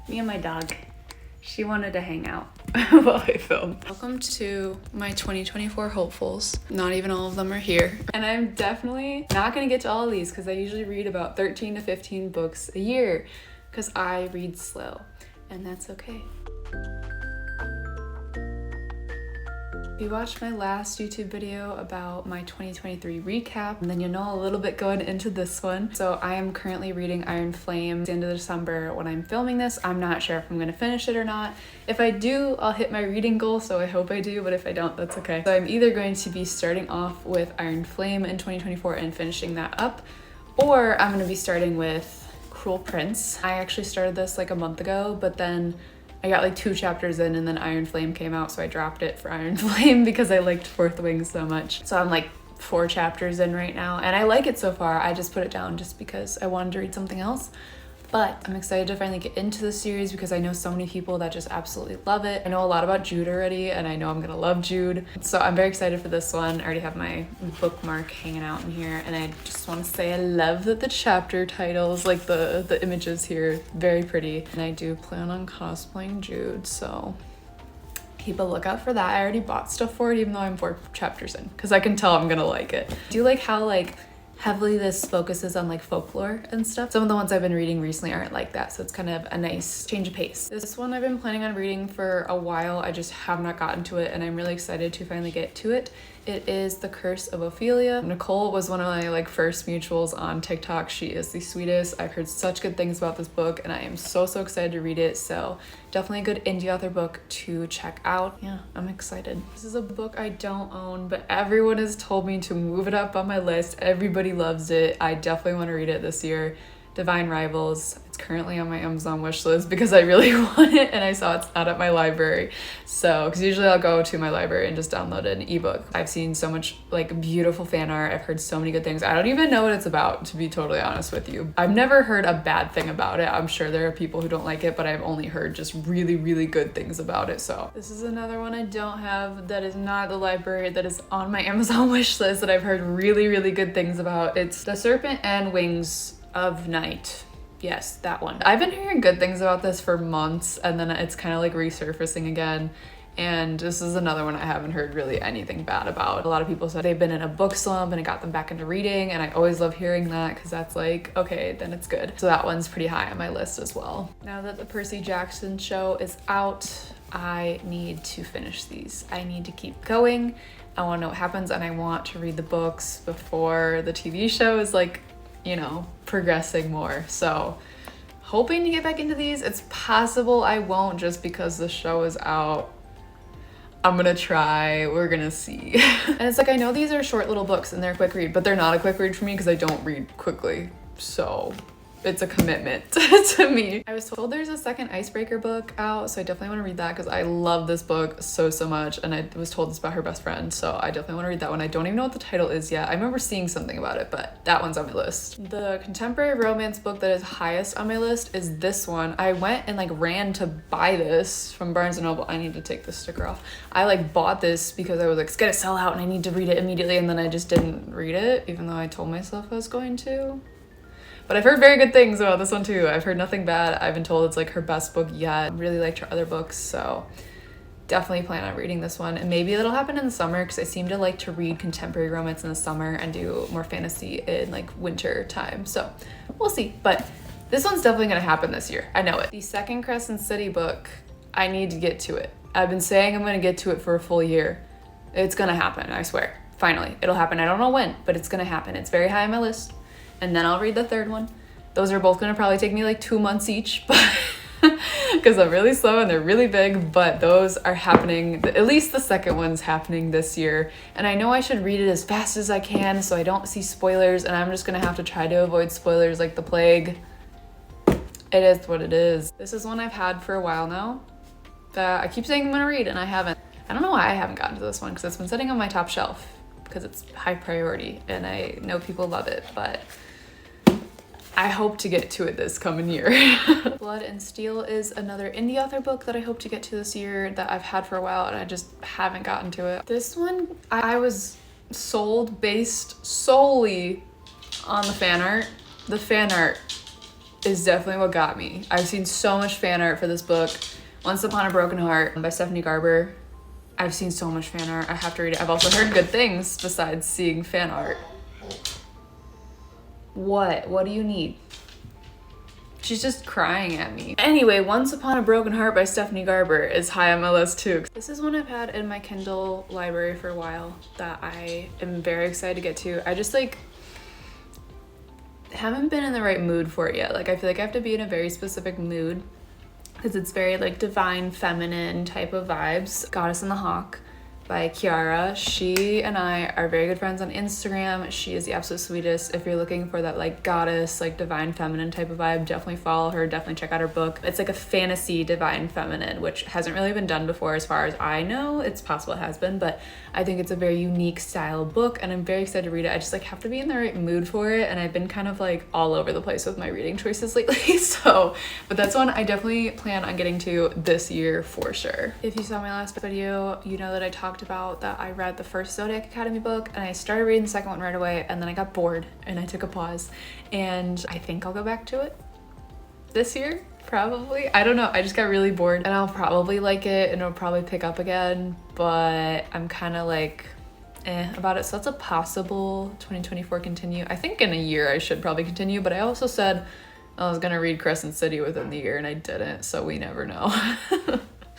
Me and my dog. She wanted to hang out while I film. Welcome to my 2024 hopefuls. Not even all of them are here. And I'm definitely not gonna get to all of these because I usually read about 13 to 15 books a year because I read slow, and that's okay. If you watched my last YouTube video about my 2023 recap, then you'll know a little bit going into this one. So I am currently reading Iron Flame at the end of December when I'm filming this. I'm not sure if I'm gonna finish it or not. If I do, I'll hit my reading goal, so I hope I do, but if I don't, that's okay. So I'm either going to be starting off with Iron Flame in 2024 and finishing that up, or I'm gonna be starting with Cruel Prince. I actually started this like a month ago, but then I got like 2 chapters in and then Iron Flame came out, so I dropped it for Iron Flame because I liked Fourth Wing so much. So I'm like 4 chapters in right now and I like it so far. I just put it down just because I wanted to read something else. But I'm excited to finally get into the series because I know so many people that just absolutely love it. I know a lot about Jude already and I know I'm gonna love Jude. So I'm very excited for this one. I already have my bookmark hanging out in here and I just want to say I love that the chapter titles, like the images here, very pretty. And I do plan on cosplaying Jude, so keep a lookout for that. I already bought stuff for it even though I'm 4 chapters in because I can tell I'm gonna like it. I do like how heavily this focuses on like folklore and stuff. Some of the ones I've been reading recently aren't like that, so it's kind of a nice change of pace. This one I've been planning on reading for a while. I just have not gotten to it and I'm really excited to finally get to it. It is The Curse of Ophelia. Nicole was one of my first mutuals on TikTok. She is the sweetest. I've heard such good things about this book and I am so excited to read it. So definitely a good indie author book to check out. Yeah, I'm excited. This is a book I don't own, but everyone has told me to move it up on my list. Everybody loves it. I definitely want to read it this year. Divine Rivals. It's currently on my Amazon wish list because I really want it and I saw it's not at my library. So, because usually I'll go to my library and just download an ebook. I've seen so much beautiful fan art. I've heard so many good things. I don't even know what it's about, to be totally honest with you. I've never heard a bad thing about it. I'm sure there are people who don't like it, but I've only heard just really good things about it. So this is another one I don't have that is not at the library, that is on my Amazon wish list that I've heard really good things about. It's The Serpent and Wings of Night. Yes, that one. I've been hearing good things about this for months and then it's kind of resurfacing again. And this is another one I haven't heard really anything bad about. A lot of people said they've been in a book slump and it got them back into reading, and I always love hearing that because that's okay, then it's good. So that one's pretty high on my list as well. Now that the Percy Jackson show is out, I need to finish these. I need to keep going. I want to know what happens and I want to read the books before the TV show is progressing more. So hoping to get back into these. It's possible I won't just because the show is out. I'm gonna try, we're gonna see. And it's I know these are short little books and they're a quick read, but they're not a quick read for me because I don't read quickly. So it's a commitment to me. I was told there's a second Icebreaker book out, so I definitely want to read that because I love this book so much, and I was told it's about her best friend, so I definitely want to read that one. I don't even know what the title is yet. I remember seeing something about it, but that one's on my list. The contemporary romance book that is highest on my list is this one. I went and ran to buy this from Barnes & Noble. I need to take this sticker off. I bought this because I was it's gonna sell out and I need to read it immediately, and then I just didn't read it, even though I told myself I was going to. But I've heard very good things about this one too. I've heard nothing bad. I've been told it's her best book yet. I really liked her other books, so definitely plan on reading this one. And maybe it'll happen in the summer because I seem to like to read contemporary romance in the summer and do more fantasy in winter time. So we'll see. But this one's definitely gonna happen this year. I know it. The second Crescent City book, I need to get to it. I've been saying I'm gonna get to it for a full year. It's gonna happen, I swear. Finally, it'll happen. I don't know when, but it's gonna happen. It's very high on my list. And then I'll read the third one. Those are both gonna probably take me 2 months each, but because I'm really slow and they're really big, but those are happening. At least the second one's happening this year. And I know I should read it as fast as I can so I don't see spoilers, and I'm just gonna have to try to avoid spoilers like the plague. It is what it is. This is one I've had for a while now that I keep saying I'm gonna read and I haven't. I don't know why I haven't gotten to this one because it's been sitting on my top shelf because it's high priority and I know people love it, but I hope to get to it this coming year. Blood and Steel is another indie author book that I hope to get to this year that I've had for a while and I just haven't gotten to it. This one, I was sold based solely on the fan art. The fan art is definitely what got me. I've seen so much fan art for this book. Once Upon a Broken Heart by Stephanie Garber. I've seen so much fan art. I have to read it. I've also heard good things besides seeing fan art. What? What do you need? She's just crying at me. Anyway, Once Upon a Broken Heart by Stephanie Garber is high on my list too. This is one I've had in my Kindle library for a while that I am very excited to get to. I just like haven't been in the right mood for it yet. Like I feel like I have to be in a very specific mood because it's very like divine feminine type of vibes. Goddess and the Hawk by Kiara. She and I are very good friends on Instagram. She is the absolute sweetest. If you're looking for that like goddess, like divine feminine type of vibe, definitely follow her, definitely check out her book. It's like a fantasy divine feminine, which hasn't really been done before as far as I know. It's possible it has been, but I think it's a very unique style book and I'm very excited to read it. I just like have to be in the right mood for it, and I've been kind of like all over the place with my reading choices lately. But that's one I definitely plan on getting to this year for sure. If you saw my last video, you know that I talked about that I read the first Zodiac Academy book and I started reading the second one right away, and then I got bored and I took a pause, and I think I'll go back to it this year, probably. I don't know, I just got really bored, and I'll probably like it and it'll probably pick up again, but I'm kind of like about it. So that's a possible 2024 continue. I think in a year I should probably continue, but I also said I was gonna read Crescent City within the year and I didn't, so we never know.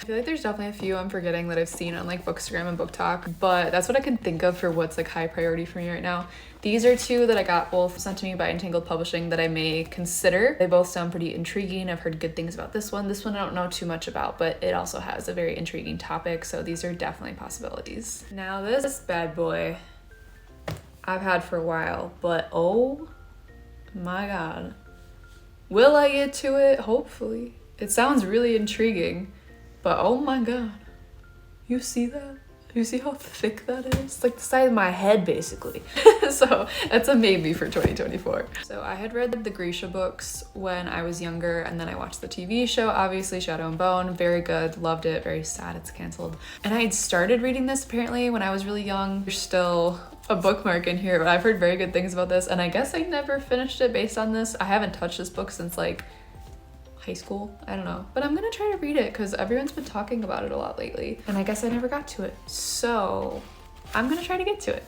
I feel like there's definitely a few I'm forgetting that I've seen on like Bookstagram and Book Talk, but that's what I can think of for what's like high priority for me right now. These are two that I got both sent to me by Entangled Publishing that I may consider. They both sound pretty intriguing. I've heard good things about this one. This one I don't know too much about, but it also has a very intriguing topic, so these are definitely possibilities. Now this bad boy I've had for a while, but oh my god. Will I get to it? Hopefully. It sounds really intriguing. But oh my god, you see that? You see how thick that is? It's like the size of my head basically. So that's a maybe for 2024. So I had read the Grisha books when I was younger, and then I watched the TV show, obviously Shadow and Bone, very good, loved it, very sad it's canceled. And I had started reading this apparently when I was really young. There's still a bookmark in here, but I've heard very good things about this, and I guess I never finished it based on this. I haven't touched this book since like high school, I don't know, but I'm gonna try to read it because everyone's been talking about it a lot lately, and I guess I never got to it, so I'm gonna try to get to it.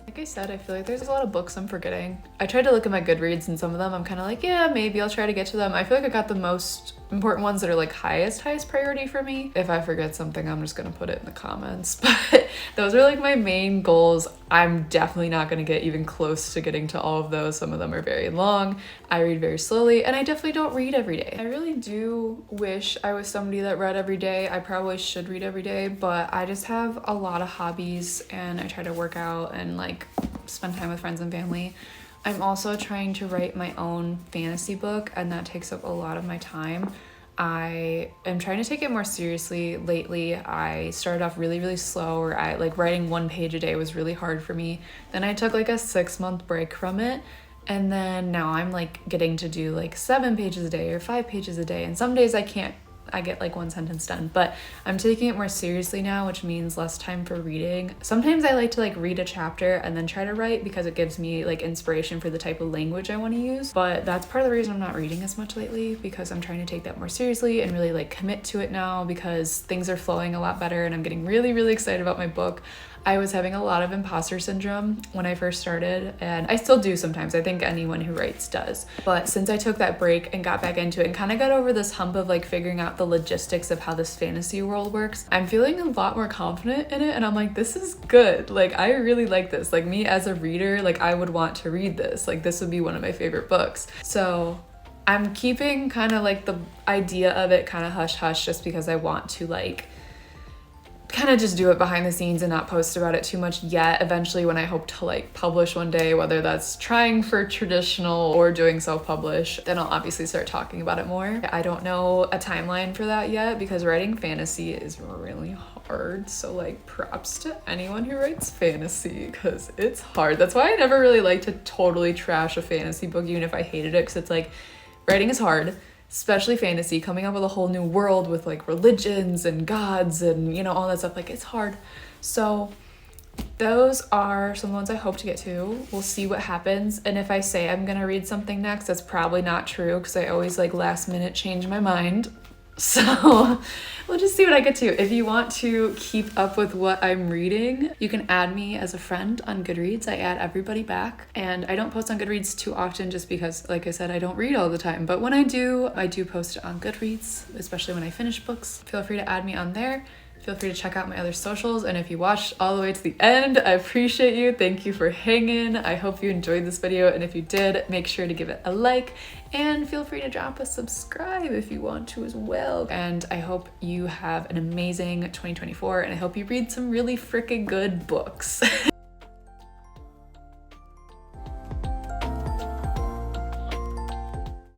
Like I said, I feel like there's a lot of books I'm forgetting. I tried to look at my Goodreads, and some of them I'm kind of like, yeah, maybe I'll try to get to them. I feel like I got the most important ones that are like highest priority for me. If I forget something, I'm just gonna put it in the comments, but those are like my main goals. I'm definitely not gonna get even close to getting to all of those. Some of them are very long. I read very slowly, and I definitely don't read every day. I really do wish I was somebody that read every day. I probably should read every day, but I just have a lot of hobbies, and I try to work out and like spend time with friends and family. I'm also trying to write my own fantasy book, and that takes up a lot of my time. I am trying to take it more seriously lately. I started off really slow, where I like writing 1 page a day was really hard for me. Then I took like a 6-month break from it, and then now I'm like getting to do like 7 pages a day or 5 pages a day, and some days I can't. I get like 1 sentence done, but I'm taking it more seriously now, which means less time for reading. Sometimes I like to like read a chapter and then try to write because it gives me like inspiration for the type of language I want to use, but that's part of the reason I'm not reading as much lately, because I'm trying to take that more seriously and really like commit to it now, because things are flowing a lot better and I'm getting really excited about my book. I was having a lot of imposter syndrome when I first started, and I still do sometimes. I think anyone who writes does. But since I took that break and got back into it and kind of got over this hump of like figuring out the logistics of how this fantasy world works, I'm feeling a lot more confident in it, and I'm like, this is good. Like, I really like this. Like, me as a reader, like I would want to read this. Like, this would be one of my favorite books. So I'm keeping kind of like the idea of it kind of hush hush, just because I want to like kind of just do it behind the scenes and not post about it too much yet. Eventually, when I hope to like publish one day, whether that's trying for traditional or doing self-publish, then I'll obviously start talking about it more. I don't know a timeline for that yet, because writing fantasy is really hard. So like props to anyone who writes fantasy, because it's hard. That's why I never really like to totally trash a fantasy book, even if I hated it, because it's like writing is hard. Especially fantasy, coming up with a whole new world with like religions and gods and, you know, all that stuff, like it's hard. So those are some ones I hope to get to. We'll see what happens. And if I say I'm gonna read something next, that's probably not true because I always like last minute change my mind. So we'll just see what I get to. If you want to keep up with what I'm reading, you can add me as a friend on Goodreads. I add everybody back, and I don't post on Goodreads too often just because, like I said, I don't read all the time. But when I do post it on Goodreads, especially when I finish books. Feel free to add me on there. Feel free to check out my other socials, and if you watched all the way to the end, I appreciate you. Thank you for hanging. I hope you enjoyed this video, and if you did, make sure to give it a like, and feel free to drop a subscribe if you want to as well. And I hope you have an amazing 2024, and I hope you read some really freaking good books.